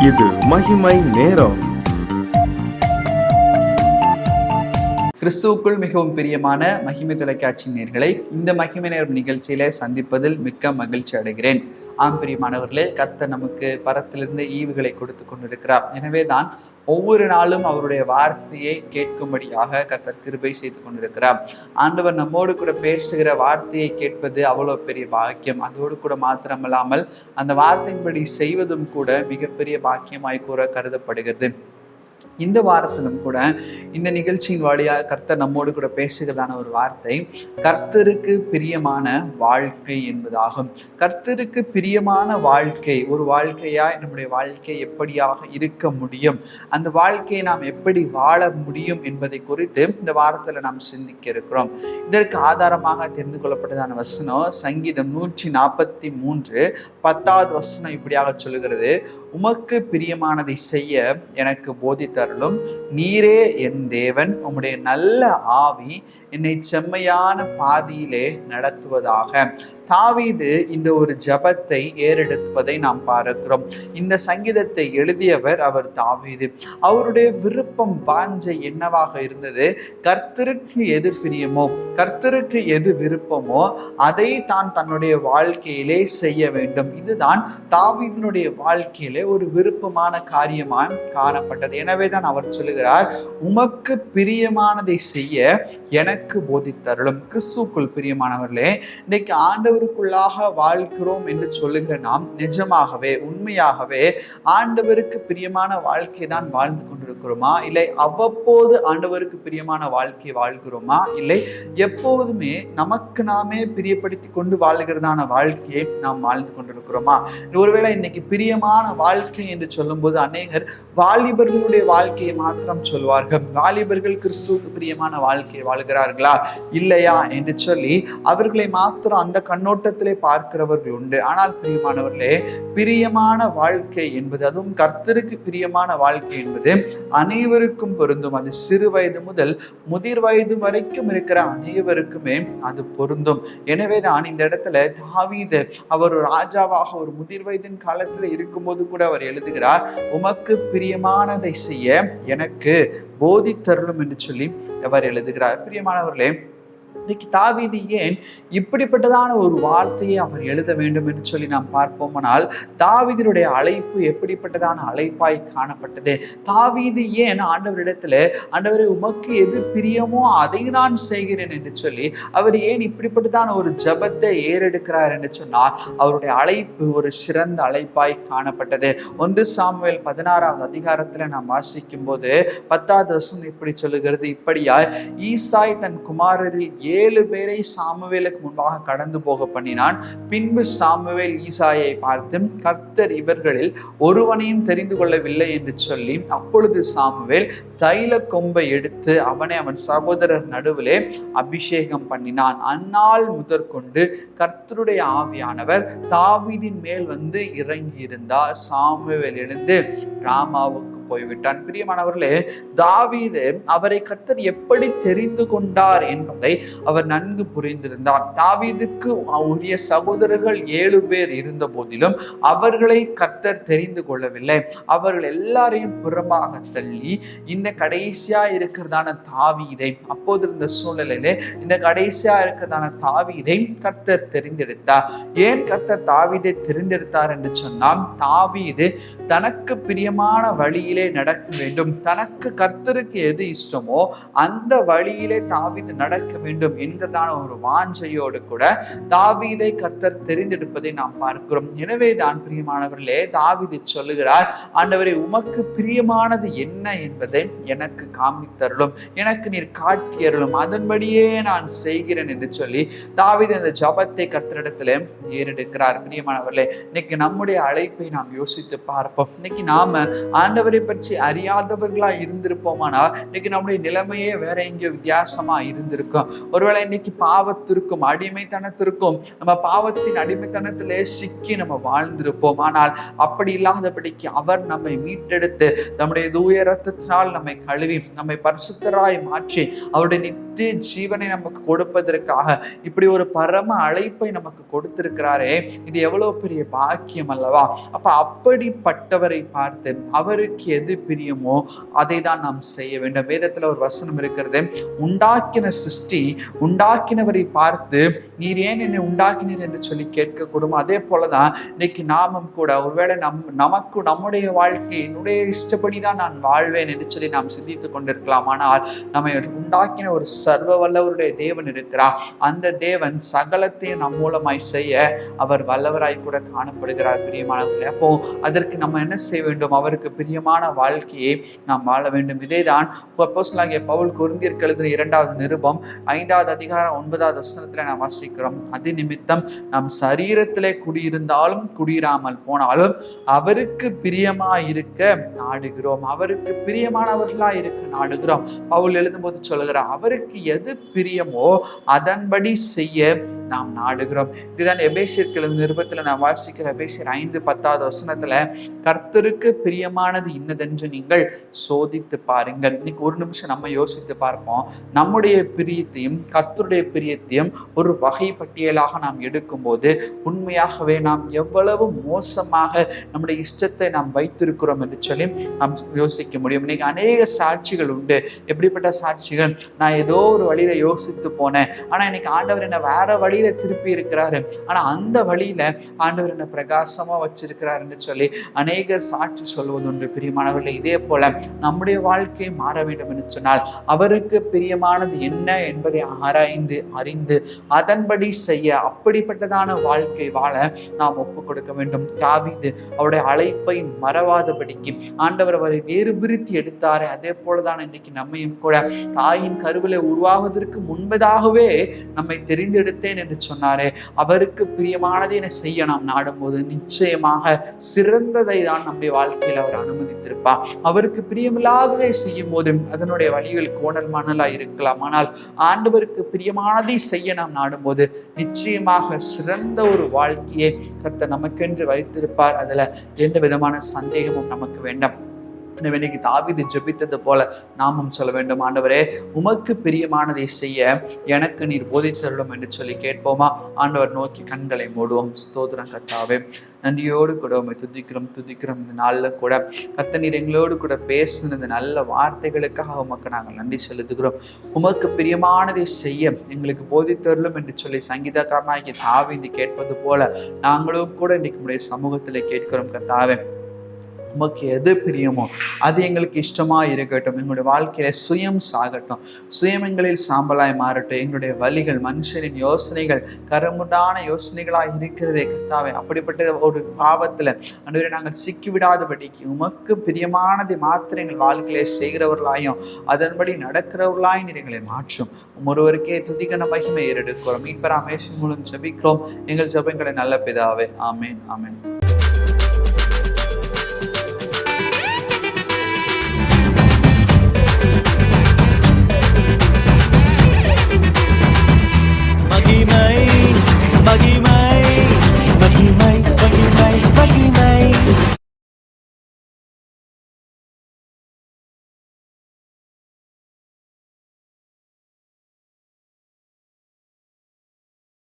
இது மகிமை நேரம். கிறிஸ்துவுக்குள் மிகவும் பிரியமான மகிமை தொலைக்காட்சி நேயர்களை இந்த மகிமை நேரம் நிகழ்ச்சியில சந்திப்பதில் மிக்க மகிழ்ச்சி அடைகிறேன். பிரியமானவர்களே, கர்த்தர் நமக்கு பரத்திலிருந்து ஈவுகளை கொடுத்து கொண்டிருக்கிறார். எனவே தான் ஒவ்வொரு நாளும் அவருடைய வார்த்தையை கேட்கும்படியாக கர்த்தர் கிருபை செய்து கொண்டிருக்கிறார். ஆண்டவர் நம்மோடு கூட பேசுகிற வார்த்தையை கேட்பது அவ்வளவு பெரிய பாக்கியம். அதோடு கூட மாத்திரமல்லாமல் அந்த வார்த்தையின்படி செய்வதும் கூட மிகப்பெரிய பாக்கியமாய் கூற கருதப்படுகிறது. இந்த வாரத்திலும் கூட இந்த நிகழ்ச்சியின் வழியாக கர்த்தர் நம்மோடு கூட பேசுகிறதான ஒரு வார்த்தை கர்த்தருக்கு பிரியமான வாழ்க்கை என்பதாகும். கர்த்தருக்கு பிரியமான வாழ்க்கை, ஒரு வாழ்க்கையாய் நம்முடைய வாழ்க்கை எப்படியாக இருக்க முடியும், அந்த வாழ்க்கையை நாம் எப்படி வாழ முடியும் என்பதை குறித்து இந்த வாரத்தில் நாம் சிந்திக்க இருக்கிறோம். இதற்கு ஆதாரமாக தெரிந்து கொள்ளப்பட்டதான வசனம் சங்கீதம் 143 10வது வசனம் இப்படியாக சொல்லுகிறது: உமக்கு பிரியமானதை செய்ய எனக்கு போதித்தருளும், நீரே என் தேவன், உம்முடைய நல்ல ஆவி என்னை செம்மையான பாதையிலே நடத்துவதாக. தாவீது இந்த ஒரு ஜபத்தை ஏறெடுப்பதை நாம் பார்க்கிறோம். இந்த சங்கீதத்தை எழுதியவர் அவர் தாவீது. அவருடைய விருப்பம், வாஞ்சை என்னவாக இருந்தது? கர்த்தருக்கு எது பிரியமோ, கர்த்தருக்கு எது விருப்பமோ அதை தான் தன்னுடைய வாழ்க்கையிலே செய்ய வேண்டும். இதுதான் தாவீதினுடைய வாழ்க்கையிலே ஒரு விருப்பமான காரியமாக காணப்பட்டது. எனவே தான் அவர் சொல்லுகிறார், உமக்கு பிரியமானதை செய்ய எனக்கு போதித்தருளும். கிறிஸ்துவுக்குள் பிரியமானவர்களே, இன்னைக்கு ஆண்டவருக்குள்ளாக வாழ்கிறோம் என்று சொல்லுகிற நாம் நிஜமாகவே உண்மையாகவே ஆண்டவருக்கு பிரியமான வாழ்க்கை தான் வாழ்ந்து கொண்டிருக்கிறோமா? இல்லை அவ்வப்போது ஆண்டவருக்கு பிரியமான வாழ்க்கை வாழ்கிறோமா? இல்லை எப்போதுமே நமக்கு நாமே பிரியப்படுத்தி கொண்டு வாழ்கிறதான வாழ்க்கையை நாம் வாழ்ந்து கொண்டிருக்கிறோமா? ஒருவேளை இன்னைக்கு பிரியமான வாழ்க்கை என்று சொல்லும் போது அநேகர் வாலிபர்களுடைய வாழ்க்கையை மாத்திரம் சொல்வார்கள். வாலிபர்கள் கிறிஸ்துவுக்கு பிரியமான வாழ்க்கையை வாழ்கிறார்களா இல்லையா என்று சொல்லி அவர்களை மாத்திரம் அந்த கண்ணோட்டத்திலே பார்க்கிறவர்கள் உண்டு. ஆனால் பிரியமானவர்களே, பிரியமான வாழ்க்கை என்பது, அதுவும் கர்த்தருக்கு பிரியமான வாழ்க்கை என்பது அனைவருக்கும் பொருந்தும். அது சிறு வயது முதல் முதிர் வயது வரைக்கும் இருக்கிற அனைவருக்குமே அது பொருந்தும். எனவே தான் இந்த இடத்துல தாவீது அவர் ஒரு ராஜாவாக ஒரு முதிர் வயதின் காலத்தில் இருக்கும்போது கூட அவர் எழுதுகிறார், உமக்கு பிரியமானதை செய்ய எனக்கு போதித்தருளும் என்று சொல்லி அவர் எழுதுகிறார். பிரியமானவர்களே, இன்னைக்கு தாவீது ஏன் இப்படிப்பட்டதான ஒரு வார்த்தையை அவர் எழுத வேண்டும் என்று சொல்லி நாம் பார்ப்போமானால், தாவீதினுடைய அழைப்பு எப்படிப்பட்டதான அழைப்பாய் காணப்பட்டது? தாவீது ஏன் ஆண்டவரிடத்துல, ஆண்டவரே உமக்கு எது பிரியமோ அதை நான் செய்கிறேன் என்று சொல்லி அவர் ஏன் இப்படிப்பட்டதான ஒரு ஜபத்தை ஏறெடுக்கிறார் என்று சொன்னால், அவருடைய அழைப்பு ஒரு சிறந்த அழைப்பாய் காணப்பட்டது. 1 சாமுவேல் 16வது அதிகாரத்துல நாம் வாசிக்கும் போது 10வது வசனம் இப்படி சொல்லுகிறது: இப்படியாய் ஈசாய் தன் குமாரரில் 7 பேரை சாமுவேலுக்கு முன்பாக கடந்து போக பண்ணினான். பின்பு சாமுவேல் ஈசாயை பார்த்து, கர்த்தர் இவர்களில் ஒருவனையும் தெரிந்து கொள்ளவில்லை என்று சொல்லி, அப்பொழுது சாமுவேல் தைல கொம்பை எடுத்து அவனை அவன் சகோதரர் நடுவிலே அபிஷேகம் பண்ணினான். அந்நாள் முதற்கொண்டு கர்த்தருடைய ஆவியானவர் தாவீதின் மேல் வந்து இறங்கி இருந்தார். சாமுவேல் எழுந்து ராமாவுக்கு போய்விட்டான். பிரியமானவர்களே, தாவீது அவரை கர்த்தர் எப்படி தெரிந்து கொண்டார் என்பதை அவர் நன்கு புரிந்திருந்தார். தாவீதுக்கு உரிய சகோதரர்கள் 7 பேர் இருந்த போதிலும் அவர்களை கர்த்தர் தெரிந்து கொள்ளவில்லை. அவர்கள் எல்லாரையும் புறமாக தள்ளி இந்த கடைசியா இருக்கிறதான தாவீதை, அப்போது இருந்த சூழ்நிலையிலே இந்த கடைசியா இருக்கிறதான தாவீதை கர்த்தர் தெரிந்தெடுத்தார். ஏன் கர்த்தர் தாவீதை தெரிந்தெடுத்தார் என்று சொன்னால், தாவீது தனக்கு பிரியமான வழியிலே நடக்க வேண்டும், தனக்கு கர்த்தருக்கு எது இஷ்டமோ அந்த வழியிலே தாவீது நடக்க வேண்டும் என்கிறதான ஒரு வாஞ்சையோடு கூட தாவீதை கர்த்தர் தெரிந்தெடுப்பதை நாம் பார்க்கிறோம். எனவே தான் பிரியமானவர்களே, தாவீது சொல்லுகிறார், ஆண்டவரே உமக்கு பிரியமானது என்ன என்பதை எனக்கு காமித்தருளும், எனக்கு நீர் காட்டியருளும், அதன்படியே நான் செய்கிறேன் என்று சொல்லி தாவீது அந்த ஜபத்தை கர்த்தரிடத்துல ஏறெடுக்கிறார். பிரியமானவர்களே, இன்னைக்கு நம்முடைய அழைப்பை நாம் யோசித்து பார்ப்போம். இன்னைக்கு நாம ஆண்டவரை பற்றி அறியாதவர்களா இருந்திருப்போமானால் இன்னைக்கு நம்முடைய நிலைமையே வேற எங்கேயோ வித்தியாசமா இருந்திருக்கும். ஒருவேளை இன்னைக்கு பாவத்திற்கும் அடிமைத்தனத்திற்கும் நம்ம பாவத்தின் அடிமைத்தனத்திலே சிக்கி நம்ம வாழ்ந்திருப்போம். ஆனால் அப்படி இல்லாதபடிக்கு அவர் நம்மை மீட்டெடுத்து நம்முடைய தூய இரத்தத்தினால் நம்மை கழுவி நம்மை பரிசுத்தராய் மாற்றி அவருடைய நித்திய ஜீவனை நமக்கு கொடுப்பதற்காக இப்படி ஒரு பரம அழைப்பை நமக்கு கொடுத்திருக்கிறாரே, இது எவ்வளவு பெரிய பாக்கியம் அல்லவா? அப்ப அப்படிப்பட்டவரை பார்த்து அவருக்கு எது பிரியமோ அதை தான் நாம் செய்ய வேண்டும். வேதத்துல ஒரு வசனம் இருக்கிறது, உண்டாக்கின சிருஷ்டி உண்டாக்கினவரை பார்த்து நீர் ஏன் என்னை உண்டாக்கினீர் என்று சொல்லி கேட்கக்கூடும். அதே போலதான் இன்னைக்கு நாமும் கூட ஒருவேளை நமக்கு நம்முடைய வாழ்க்கை என்னுடைய இஷ்டப்படிதான் நான் வாழ்வேன் என்று சொல்லி நாம் சிந்தித்துக் கொண்டிருக்கலாம். ஆனால் நம்மை உண்டாக்கின ஒரு சர்வ வல்லவருடைய தேவன் இருக்கிறார். அந்த தேவன் சகலத்தையும் நம் மூலமாய் செய்ய அவர் வல்லவராய் கூட காணப்படுகிறார். பிரியமானவர்களே, அப்போ அதற்கு நம்ம என்ன செய்ய வேண்டும்? அவருக்கு பிரியமான வாழ்க்கையை நாம் வாழ வேண்டும். இதேதான் அப்போஸ்தலனாகிய பவுல் கொரிந்தியருக்கு எழுதின 2வது நிருபம் 5வது அதிகாரம் 9வது வசனத்துல நாம் வாசிக்கிறோம். அது நிமித்தம் நாம் சரீரத்திலே குடியிருந்தாலும் குடியிராமல் போனாலும் அவருக்கு பிரியமா இருக்க நாடுகிறோம். அவருக்கு பிரியமானவர்களா இருக்க நாடுகிறோம். பவுல் எழுதும்போது சொல்லுகிறார், அவருக்கு எது பிரியமோ அதன்படி செய்ய நாம் நாடுகிறோம். இதுதான் எபேசியர் நிருபத்துல நான் வாசிக்கிற எபேசியர் 5:10 வசனத்துல, கர்த்தருக்கு பிரியமானது இன்னதென்று நீங்கள் சோதித்து பாருங்கள். இன்னைக்கு ஒரு நிமிஷம் நம்ம யோசித்து பார்ப்போம். நம்முடைய பிரியத்தையும் கர்த்தருடைய பிரியத்தையும் ஒரு வகை பட்டியலாக நாம் எடுக்கும் போது உண்மையாகவே நாம் எவ்வளவு மோசமாக நம்முடைய இஷ்டத்தை நாம் வைத்திருக்கிறோம் என்று சொல்லி நாம் யோசிக்க முடியும். இன்னைக்கு அநேக சாட்சிகள் உண்டு. எப்படிப்பட்ட சாட்சிகள்? நான் ஏதோ ஒரு வழியில யோசித்து போனேன், ஆனா இன்னைக்கு ஆண்டவர் என்ன வேற வழியில திருப்பி இருக்கிறாரு, ஆனா அந்த வழியில ஆண்டவர் என்ன பிரகாசமா வச்சிருக்கிறாருன்னு சொல்லி அநேகர் சாட்சி சொல்வது உண்டு. பிரியமானவர்களே, இதே போல நம்முடைய வாழ்க்கையை மாற வேண்டும் என்று சொன்னால் அவருக்கு பிரியமானது என்ன என்பதை ஆராய்ந்து அறிந்து அதன்படி செய்ய, அப்படிப்பட்டதான வாழ்க்கை வாழ நாம் ஒப்பு கொடுக்க வேண்டும். தாவீது அவருடைய அழைப்பை மறவாதபடிக்கு ஆண்டவர் அவரை வேறு பிரித்து எடுத்தாரே, அதே போலதான் இன்னைக்கு நம்மையும் கூட தாயின் கருவிலை உருவாவதற்கு முன்பதாகவே நம்மை தெரிந்தெடுத்தேன் என்று சொன்னாரே, அவருக்கு பிரியமானதை என செய்ய நாம் நாடும்போது நிச்சயமாக சிறந்ததை தான் நம்முடைய வாழ்க்கையில் அவர் அனுமதித்திருப்பார். அவருக்கு பிரியமில்லாததை செய்யும் போது அதனுடைய வழிகள் கோணல் மணலா இருக்கலாம். ஆனால் ஆண்டவருக்கு பிரியமானதை செய்ய நாம் நாடும்போது நிச்சயமாக சிறந்த ஒரு வாழ்க்கையை கர்த்தர் நமக்கென்று வைத்திருப்பார். அதுல எந்த விதமான சந்தேகமும் நமக்கு வேண்டாம். எனவே இன்னைக்கு தாவீது ஜெபித்தது போல நாமும் சொல்ல வேண்டும், ஆண்டவரே உமக்கு பிரியமானதை செய்ய எனக்கு நீர் போதித்தருளும் என்று சொல்லி கேட்போமா? ஆண்டவர் நோக்கி கண்களை மூடுவோம். ஸ்தோத்திரம் கர்த்தாவே, நன்றியோடு கூட உண்மை துதிக்கிறோம். இந்த நாளில் கூட கர்த்தர் நீர் எங்களோடு கூட பேசின இந்த நல்ல வார்த்தைகளுக்காக உமக்கு நாங்கள் நன்றி செலுத்துகிறோம். உமக்கு பிரியமானதை செய்ய எங்களுக்கு போதித்தருளும் என்று சொல்லி சங்கீதக்காரனாகிய தாவீது கேட்பது போல நாங்களும் கூட இன்னைக்கு உடைய சமூகத்தில் கேட்கிறோம். கர்த்தாவே, உமக்கு எது பிரியமோ அது எங்களுக்கு இஷ்டமா இருக்கட்டும். எங்களுடைய வாழ்க்கையில சுயம் சாகட்டும், சுயம் எங்களில் சாம்பலாய் மாறட்டும். எங்களுடைய வழிகள் மனுஷரின் யோசனைகள் கரமுடான யோசனைகளாய் இருக்கிறதே கர்த்தாவே, அப்படிப்பட்ட ஒரு பாவத்துல அன்றைய நாங்கள் சிக்கிவிடாதபடிக்கு உமக்கு பிரியமானதை மாத்திரம் எங்கள் வாழ்க்கையிலே செய்கிறவர்களாயும் அதன்படி நடக்கிறவர்களாய் நீர் எங்களை மாற்றும். ஒருவருக்கே துதிகன மகிமை ஏறெடுக்கிறோம். மீட்பராம் இயேசு மூலம் ஜெபிக்கிறோம் எங்கள் ஜெபங்களை நல்ல பிதாவே. ஆமேன், ஆமேன்.